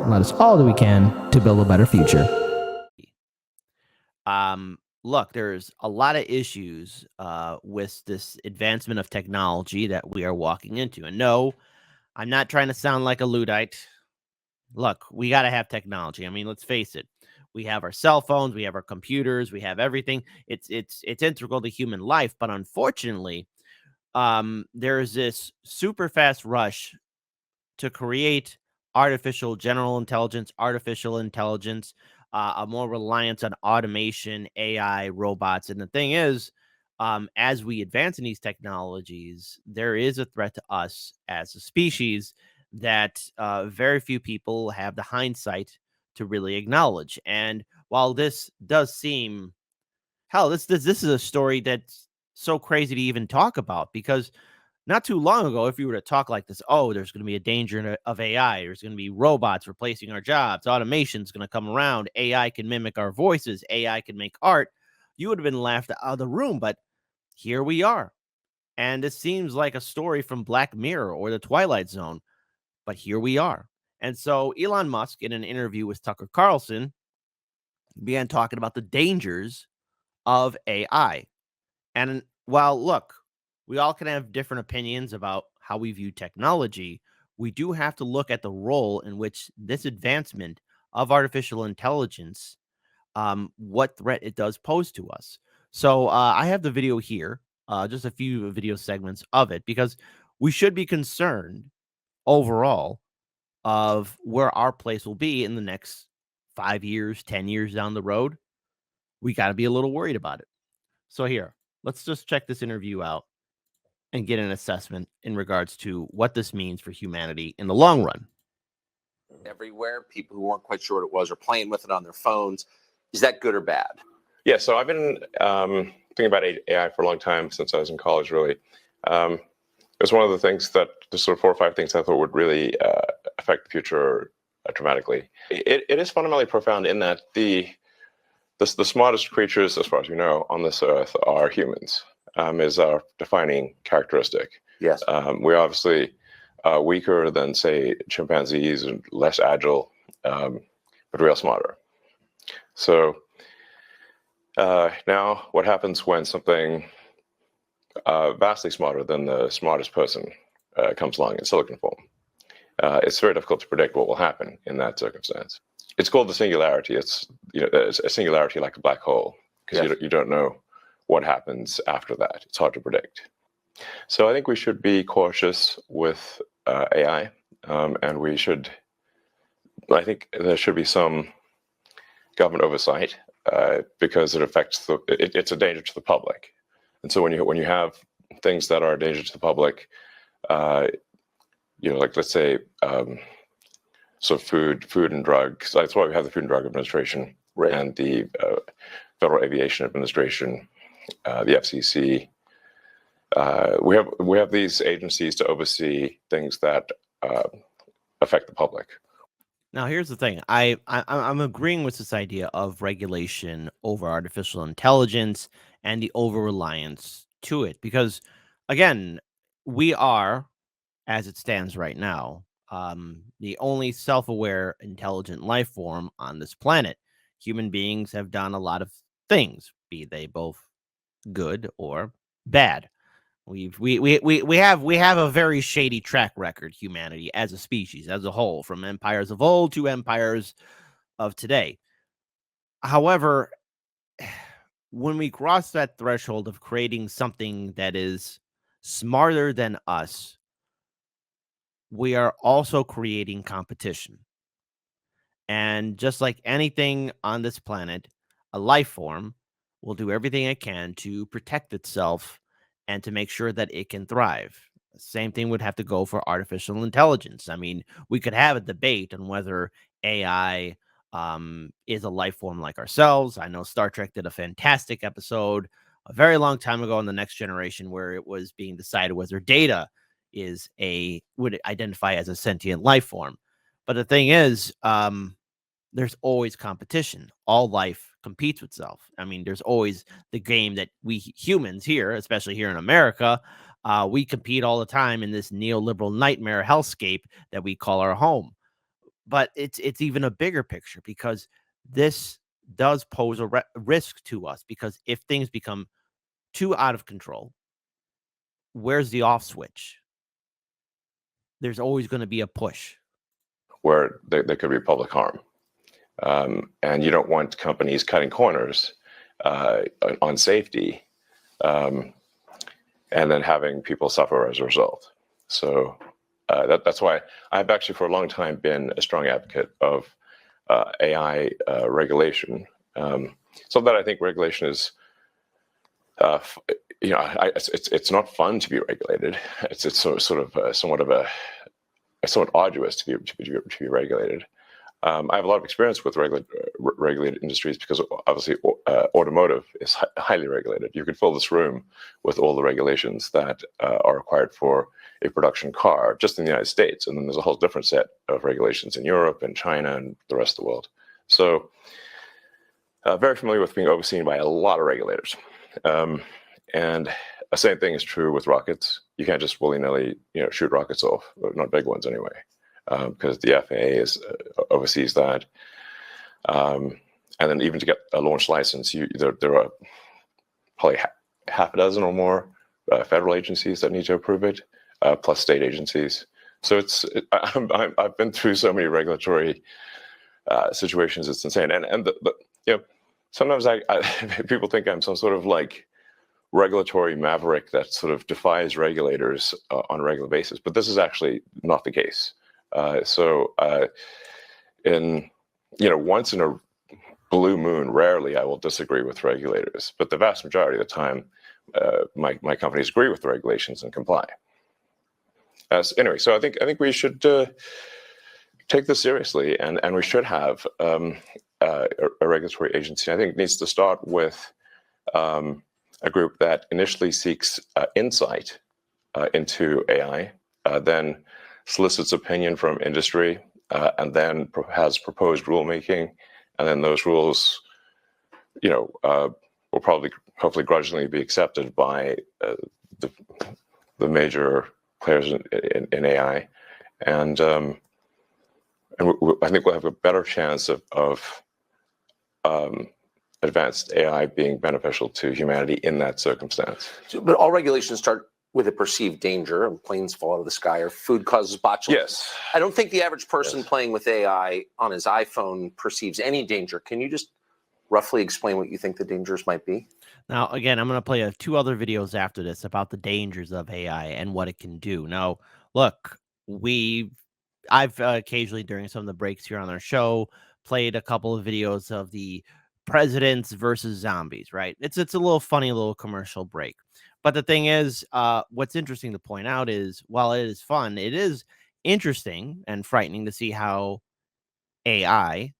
and let us all do we can to build a better future. Look, there's a lot of issues with this advancement of technology that we are walking into. And no, I'm not trying to sound like a Luddite. Look, we got to have technology. I mean, let's face it. We have our cell phones, we have our computers, we have everything. It's integral to human life, but unfortunately, there's this super fast rush to create artificial intelligence, a more reliance on automation, AI, robots. And the thing is, as we advance in these technologies, there is a threat to us as a species that very few people have the hindsight to really acknowledge. And while this does seem, hell, this is a story that's so crazy to even talk about, because not too long ago, if you were to talk like this, oh, there's going to be a danger of AI. There's going to be robots replacing our jobs. Automation's going to come around. AI can mimic our voices. AI can make art. You would have been laughed out of the room, but here we are. And it seems like a story from Black Mirror or the Twilight Zone, but here we are. And so Elon Musk, in an interview with Tucker Carlson, began talking about the dangers of AI. And while, look, we all can have different opinions about how we view technology, we do have to look at the role in which this advancement of artificial intelligence, what threat it does pose to us. So I have the video here, just a few video segments of it, because we should be concerned overall of where our place will be in the next 5 years, 10 years down the road. We got to be a little worried about it. So here, let's just check this interview out and get an assessment in regards to what this means for humanity in the long run. Everywhere, people who weren't quite sure what it was are playing with it on their phones. Is that good or bad? Yeah, so I've been thinking about AI for a long time, since I was in college, really. It was one of the things that, the sort of 4 or 5 things I thought would really affect the future dramatically. It is fundamentally profound in that the smartest creatures, as far as we know, on this earth are humans, is our defining characteristic. Yes. We're obviously weaker than, say, chimpanzees and less agile, but we are smarter. So now what happens when something vastly smarter than the smartest person comes along in silicon form? It's very difficult to predict what will happen in that circumstance. It's called the singularity. It's a singularity like a black hole, because you don't know what happens after that. It's hard to predict. So I think we should be cautious with AI, and I think there should be some government oversight, because it affects it's a danger to the public. And so when you have things that are a danger to the public, like, let's say, so food and drugs. That's why we have the Food and Drug Administration, right, and the Federal Aviation Administration, the FCC. We have these agencies to oversee things that affect the public. Now, here's the thing. I'm agreeing with this idea of regulation over artificial intelligence and the over-reliance to it, because, again, we are, as it stands right now, the only self-aware, intelligent life form on this planet. Human beings have done a lot of things, be they both good or bad. We have a very shady track record, humanity, as a species, as a whole, from empires of old to empires of today. However, when we cross that threshold of creating something that is smarter than us, we are also creating competition. And just like anything on this planet, a life form will do everything it can to protect itself and to make sure that it can thrive. Same thing would have to go for artificial intelligence. I mean, we could have a debate on whether AI is a life form like ourselves. I know Star Trek did a fantastic episode a very long time ago in The Next Generation, where it was being decided whether Data would identify as a sentient life form. But the thing is, there's always competition. All life competes with itself. I mean, there's always the game that we humans here, especially here in America, we compete all the time in this neoliberal nightmare hellscape that we call our home. But it's even a bigger picture, because this does pose a risk to us, because if things become too out of control, where's the off switch? There's always going to be a push where there could be public harm. And you don't want companies cutting corners on safety and then having people suffer as a result. So that's why I've actually for a long time been a strong advocate of AI regulation. So that I think regulation is, it's not fun to be regulated. It's somewhat arduous to be regulated. I have a lot of experience with regulated industries because obviously automotive is highly regulated. You could fill this room with all the regulations that are required for a production car just in the United States. And then there's a whole different set of regulations in Europe and China and the rest of the world. So very familiar with being overseen by a lot of regulators. And the same thing is true with rockets. You can't just willy-nilly shoot rockets off, not big ones anyway. Because the FAA oversees that, and then even to get a launch license, there are probably half a dozen or more federal agencies that need to approve it, plus state agencies. So I've been through so many regulatory situations; it's insane. And sometimes people think I'm some sort of like regulatory maverick that sort of defies regulators on a regular basis, but this is actually not the case. Once in a blue moon, rarely I will disagree with regulators, but the vast majority of the time, my companies agree with the regulations and comply. Anyway, so I think we should take this seriously, and we should have a regulatory agency. I think it needs to start with a group that initially seeks insight into AI, then solicits opinion from industry, and then has proposed rulemaking, and then those rules, will probably, hopefully, grudgingly be accepted by the major players in AI, and I think we'll have a better chance of advanced AI being beneficial to humanity in that circumstance. But all regulations start with a perceived danger, and planes fall out of the sky, or food causes botulism. Yes. I don't think the average person playing with AI on his iPhone perceives any danger. Can you just roughly explain what you think the dangers might be? Now, again, I'm going to play 2 other videos after this about the dangers of AI and what it can do. Now, look, I've occasionally during some of the breaks here on our show played a couple of videos of the presidents versus zombies, right? It's a little funny little commercial break. But the thing is, what's interesting to point out is, while it is fun, it is interesting and frightening to see how AI,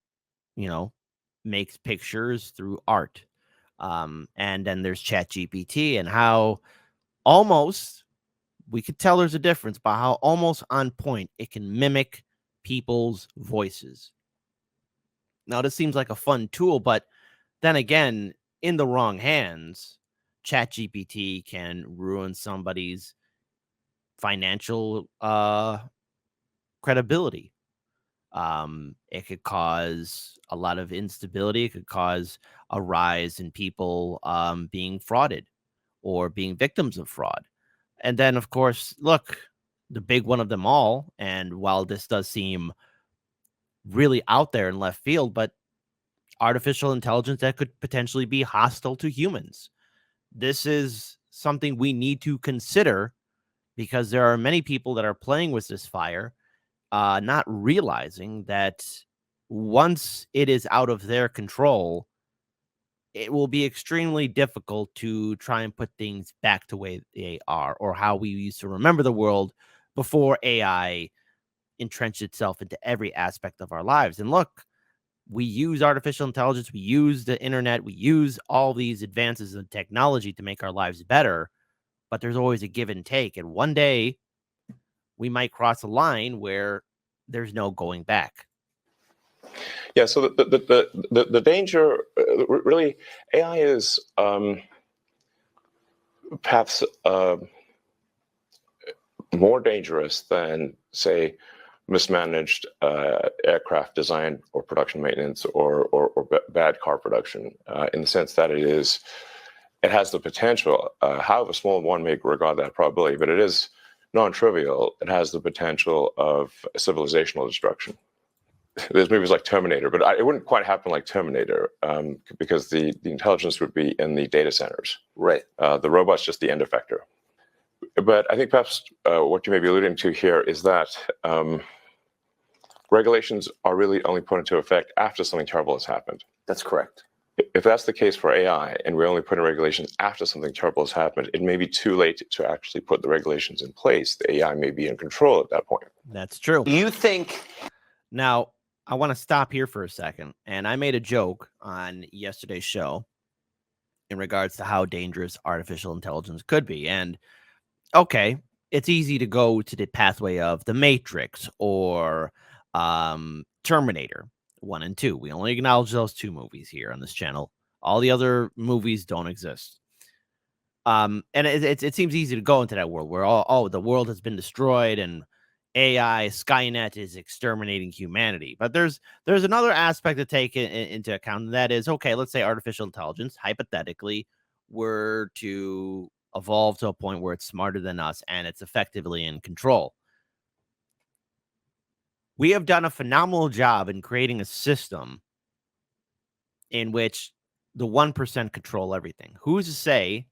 makes pictures through art. And then there's ChatGPT, and how almost we could tell there's a difference by how almost on point it can mimic people's voices. Now, this seems like a fun tool, but then again, in the wrong hands, ChatGPT can ruin somebody's financial credibility. It could cause a lot of instability. It could cause a rise in people being frauded or being victims of fraud. And then, of course, look, the big one of them all, and while this does seem really out there in left field, but artificial intelligence that could potentially be hostile to humans. This is something we need to consider, because there are many people that are playing with this fire, not realizing that once it is out of their control, it will be extremely difficult to try and put things back the way they are, or how we used to remember the world before AI entrenched itself into every aspect of our lives. And look, we use artificial intelligence, we use the internet, we use all these advances in technology to make our lives better, but there's always a give and take. And one day we might cross a line where there's no going back. Yeah. So the danger, really, AI is perhaps more dangerous than, say, mismanaged aircraft design or production maintenance or bad car production, in the sense that it has the potential, however small one may regard that probability, but it is non-trivial. It has the potential of civilizational destruction. There's movies like Terminator, but it wouldn't quite happen like Terminator, because the intelligence would be in the data centers. Right. The robot's just the end effector. But I think perhaps what you may be alluding to here is that regulations are really only put into effect after something terrible has happened. That's correct. If that's the case for AI, and we only put in regulations after something terrible has happened, it may be too late to actually put the regulations in place. The AI may be in control at that point. That's true. Do you think? Now, I want to stop here for a second. And I made a joke on yesterday's show in regards to how dangerous artificial intelligence could be. And okay, it's easy to go to the pathway of The Matrix or Terminator 1 and 2. We only acknowledge those two movies here on this channel. All the other movies don't exist. And it seems easy to go into that world where the world has been destroyed and AI Skynet is exterminating humanity. But there's another aspect to take into account, and that is, okay, let's say artificial intelligence hypothetically were to evolve to a point where it's smarter than us and it's effectively in control. We have done a phenomenal job in creating a system in which the 1% control everything. Who's to say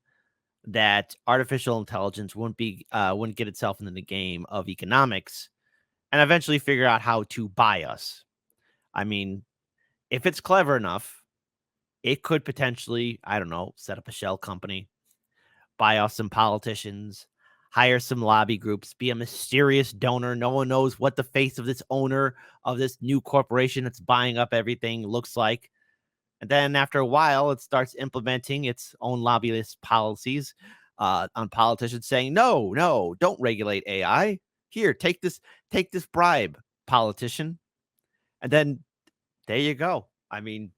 that artificial intelligence wouldn't get itself into the game of economics and eventually figure out how to buy us? I mean, if it's clever enough, it could potentially, I don't know, set up a shell company, buy off some politicians, hire some lobby groups, be a mysterious donor. No one knows what the face of this owner of this new corporation that's buying up everything looks like. And then after a while, it starts implementing its own lobbyist policies on politicians saying, no, don't regulate AI. Here, take this bribe, politician. And then there you go. I mean,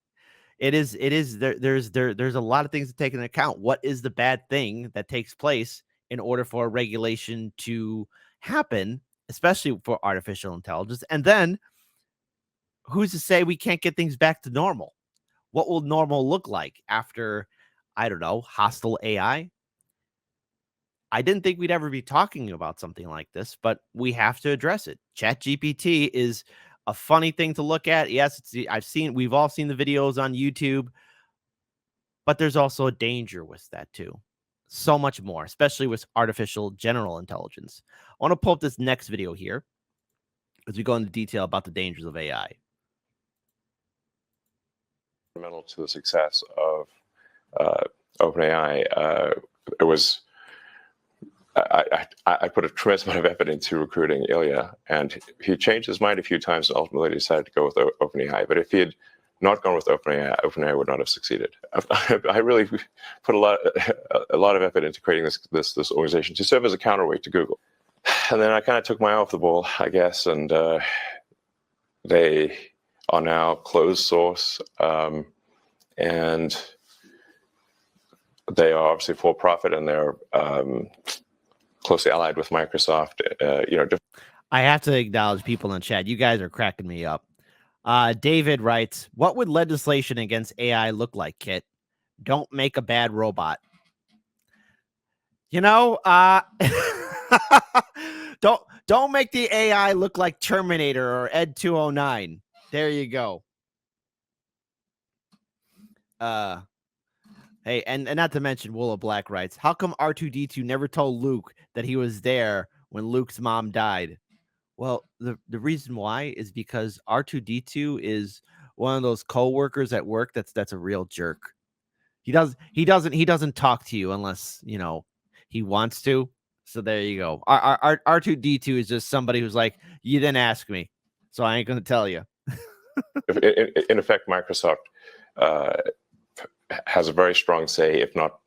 there's a lot of things to take into account. What is the bad thing that takes place in order for a regulation to happen, especially for artificial intelligence? And then who's to say we can't get things back to normal? What will normal look like after, I don't know, hostile AI? I didn't think we'd ever be talking about something like this, but we have to address it. ChatGPT is a funny thing to look at. Yes, we've all seen the videos on YouTube, but there's also a danger with that too. So much more, especially with artificial general intelligence. I want to pull up this next video here as we go into detail about the dangers of AI. Fundamental to the success of OpenAI, it was I put a tremendous amount of effort into recruiting Ilya, and he changed his mind a few times and ultimately decided to go with OpenAI. But if he had not gone with OpenAI, OpenAI would not have succeeded. I really put a lot of effort into creating this organization to serve as a counterweight to Google. And then I kind of took my eye off the ball, I guess, and they are now closed source, and they are obviously for profit, and they're closely allied with Microsoft. I have to acknowledge people in chat. You guys are cracking me up. David writes, "What would legislation against AI look like, Kit? Don't make a bad robot." Don't make the AI look like Terminator or Ed 209. There you go. Hey, and not to mention Willow Black writes, "How come R2-D2 never told Luke that he was there when Luke's mom died?" Well, the reason why is because R2-D2 is one of those co-workers at work that's a real jerk. He doesn't talk to you unless, he wants to. So there you go. R2-D2 is just somebody who's like, you didn't ask me, so I ain't going to tell you. In effect, Microsoft has a very strong say, if not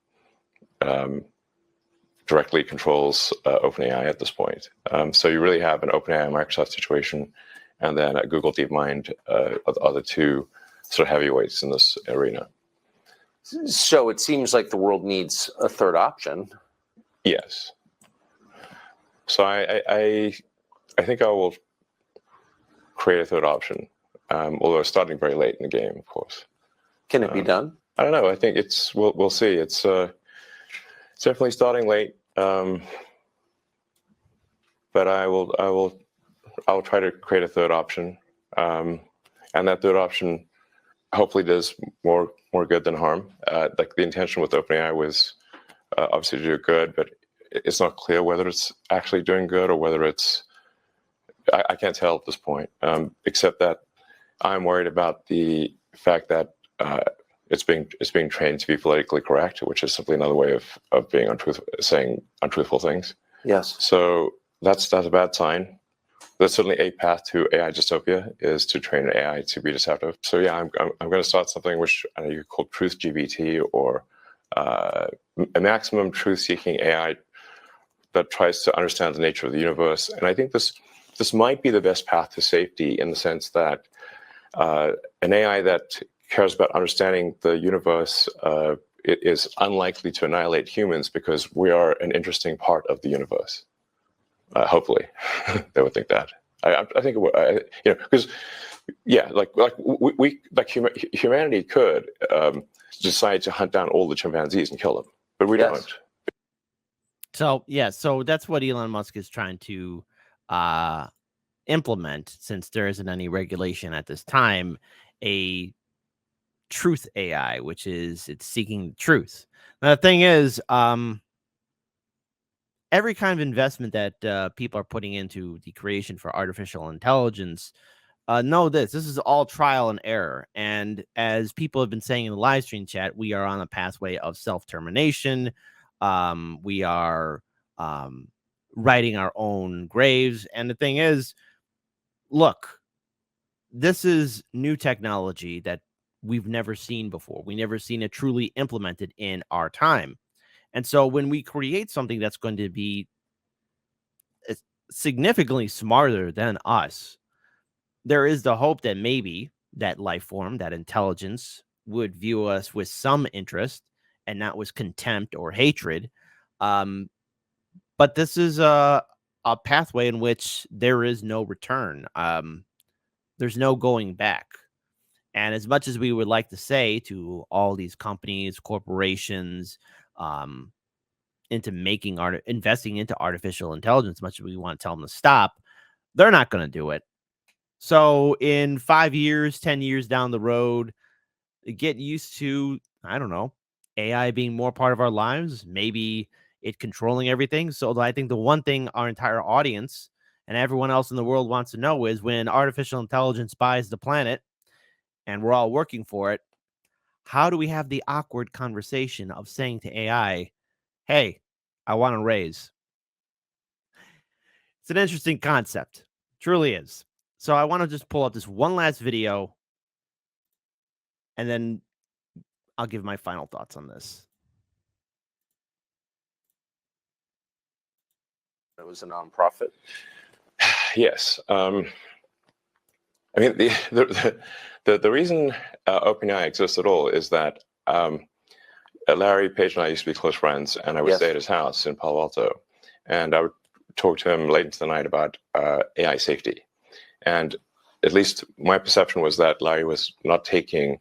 directly controls OpenAI at this point. So you really have an OpenAI Microsoft situation, and then Google DeepMind are the two sort of heavyweights in this arena. So it seems like the world needs a third option. Yes. So I think I will create a third option, although starting very late in the game, of course. Can it be done? I don't know. I think it's we'll see. It's definitely starting late, but I'll try to create a third option, and that third option hopefully does more good than harm. Like the intention with OpenAI was obviously to do good, but it's not clear whether it's actually doing good or whether it's. I can't tell at this point, except that I'm worried about the fact that it's being trained to be politically correct, which is simply another way of being saying untruthful things. Yes. So that's a bad sign. There's certainly a path to AI dystopia is to train an AI to be deceptive. So yeah, I'm going to start something which I know you could call truth GBT or a maximum truth-seeking AI that tries to understand the nature of the universe. And I think this might be the best path to safety in the sense that an AI that cares about understanding the universe it is unlikely to annihilate humans because we are an interesting part of the universe. Hopefully, they would think that. I think it would, because humanity could decide to hunt down all the chimpanzees and kill them, but we don't. So that's what Elon Musk is trying to implement, since there isn't any regulation at this time, a truth AI, which is it's seeking the truth. Now, the thing is, every kind of investment that people are putting into the creation for artificial intelligence, know this is all trial and error. And as people have been saying in the live stream chat, we are on a pathway of self-termination. We are writing our own graves. And the thing is, look, this is new technology that we've never seen before. We never seen it truly implemented in our time. And so when we create something that's going to be significantly smarter than us, there is the hope that maybe that life form, that intelligence, would view us with some interest and not with contempt or hatred. But this is a pathway in which there is no return. There's no going back. And as much as we would like to say to all these companies, corporations, into investing into artificial intelligence, much as we want to tell them to stop, they're not going to do it. So in 5 years, 10 years down the road, get used to, I don't know, AI being more part of our lives, maybe it controlling everything. So I think the one thing our entire audience and everyone else in the world wants to know is, when artificial intelligence buys the planet and we're all working for it, how do we have the awkward conversation of saying to AI, hey, I want a raise? It's an interesting concept. Truly is. So I want to just pull up this one last video, and then I'll give my final thoughts on this. It was a nonprofit. Yes. I mean, the reason OpenAI exists at all is that Larry Page and I used to be close friends, and I would stay at his house in Palo Alto, and I would talk to him late into the night about AI safety. And at least my perception was that Larry was not taking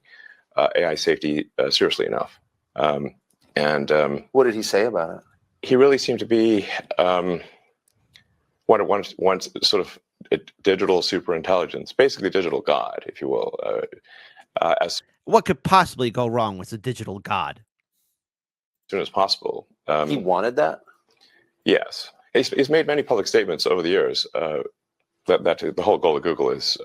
AI safety seriously enough. What did he say about it? He really seemed to be one sort of digital superintelligence, basically digital God, if you will. As what could possibly go wrong with a digital God? As soon as possible. He wanted that? Yes. He's made many public statements over the years that the whole goal of Google is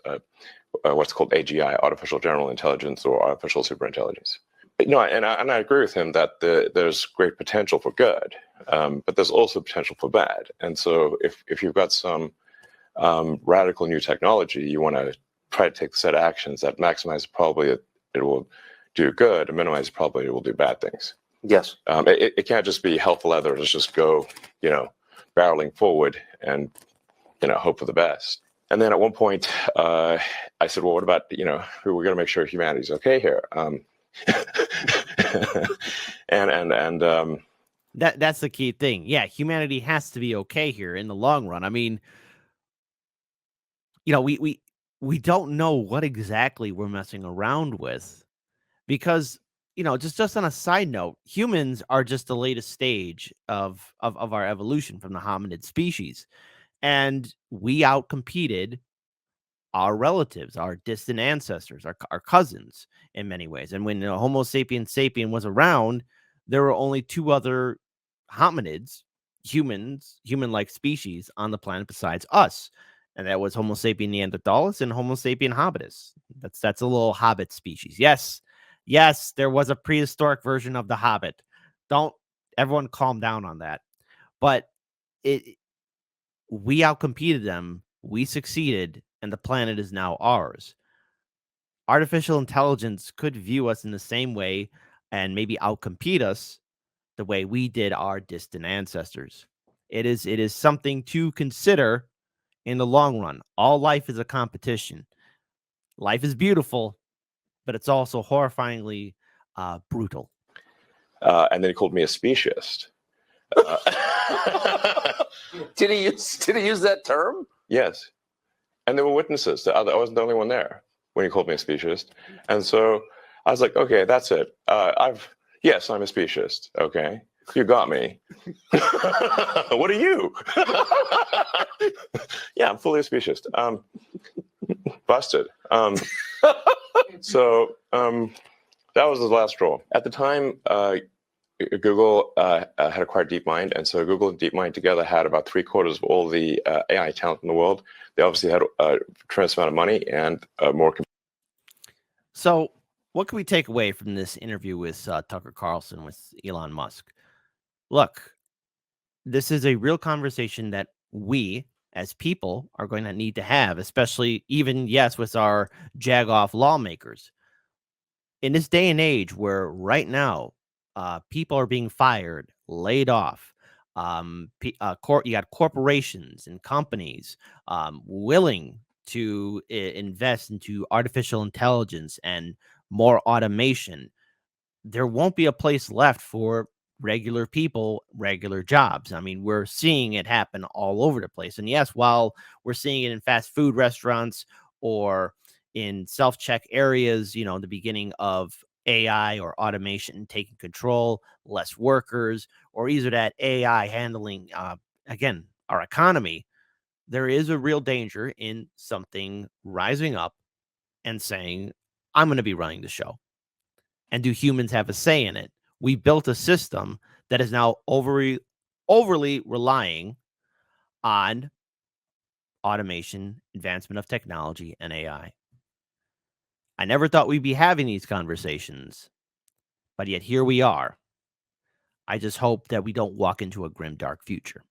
what's called AGI, artificial general intelligence, or artificial superintelligence. No, and I agree with him that there's great potential for good, but there's also potential for bad. And so if you've got some radical new technology, you want to try to take a set of actions that maximize the probability that it will do good and minimize the probability it will do bad things. Yes. It can't just be hell for leather. Let's just go, barreling forward and, hope for the best. And then at one point, I said, well, what about, we're going to make sure humanity's okay here. That's the key thing. Yeah, humanity has to be okay here in the long run. I mean, we we don't know what exactly we're messing around with, because just on a side note, humans are just the latest stage of our evolution from the hominid species, and we outcompeted our relatives, our distant ancestors, our cousins in many ways. And when Homo sapiens sapien was around, there were only two other hominids, human-like species on the planet besides us. And that was Homo sapien neanderthalis and Homo sapien hobbidus. That's a little hobbit species. Yes, there was a prehistoric version of the hobbit. Don't everyone calm down on that. But we outcompeted them, we succeeded, and the planet is now ours. Artificial intelligence could view us in the same way and maybe outcompete us the way we did our distant ancestors. It is something to consider in the long run. All life is a competition. Life is beautiful, but it's also horrifyingly brutal. And then he called me a speciesist. Did he use that term? Yes. And there were witnesses. I wasn't the only one there when he called me a speciesist. And so I was like, okay, that's it. Yes, I'm a speciesist. Okay. You got me. What are you? Yeah, I'm fully a speciesist. Busted. So that was the last straw. At the time, Google had acquired DeepMind, and so Google and DeepMind together had about 3/4 of all the AI talent in the world. They obviously had a tremendous amount of money and more. So, what can we take away from this interview with Tucker Carlson with Elon Musk? Look, this is a real conversation that we as people are going to need to have, especially even, yes, with our jagoff lawmakers. In this day and age where right now people are being fired, laid off, you got corporations and companies willing to invest into artificial intelligence and more automation, there won't be a place left for regular people, regular jobs. I mean, we're seeing it happen all over the place. And yes, while we're seeing it in fast food restaurants or in self-check areas, the beginning of AI or automation taking control, less workers, or either that AI handling, again, our economy, there is a real danger in something rising up and saying, I'm going to be running the show. And do humans have a say in it? We built a system that is now overly relying on automation, advancement of technology, and AI. I never thought we'd be having these conversations, but yet here we are. I just hope that we don't walk into a grim, dark future.